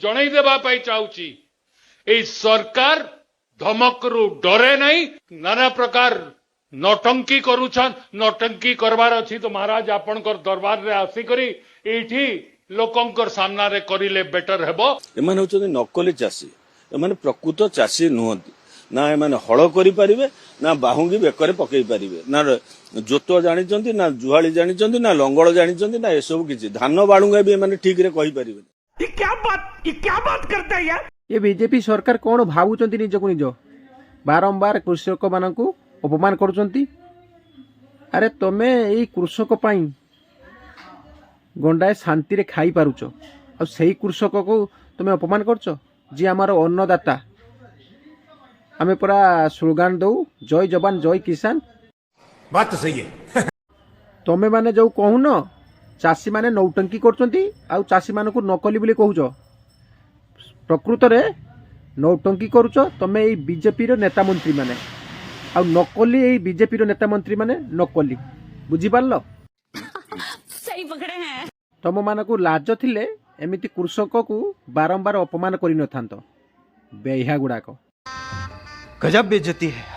जणई देबा पाई चाहूची ए सरकार धमकरू डरे नहीं नाना प्रकार नौटंकी करूछन नौटंकी करबार अछि तो महाराज आपनकर दरबार रे आसी करी एठी लोकंकर सामना रे करिले बेटर हेबो। एमाने होचନ୍ତି नकली चाषी एमाने प्रकृत चाषी नुहंती ना एमाने हळ करि परिबे ना बाहुंगी बेकरे पकई परिबे ना जोत जानिचंती ना जुहाली जानिचंती ना लंगळ जानिचंती ना एसबु किछि धान बाळुंगा भी एमाने ठीक रे कहि परिबे। ये क्या बात करता है यार। ये बीजेपी सरकार कौन भावुचंती निजको निज बारंबार कृषक मानकु अपमान करुचंती। अरे तमे एई कृषक पाई गंडाए शांति रे खाई पारुच आ सेही कृषक को तमे अपमान करछ जी आमार अन्नदाता। आमे पूरा स्लोगान दऊ जय जवान जय किसान। बात तो सही है। तमे माने जो कहून चाषी माने नौटंकी करचंती आ चाषी मानकु नकली बोली कहूछ प्रकृत रे नौटंकी करुच तमे एई बीजेपी रो नेता मंत्री माने आ नकली एई बीजेपी रो नेता मंत्री माने नकली बुझी पारलो। सही पकड़े हैं। तम मानकु लाज थिले एमिति कृषक को बारंबार अपमान करि न थांतो बेहा गुडाको। गजब बेइज्जती है।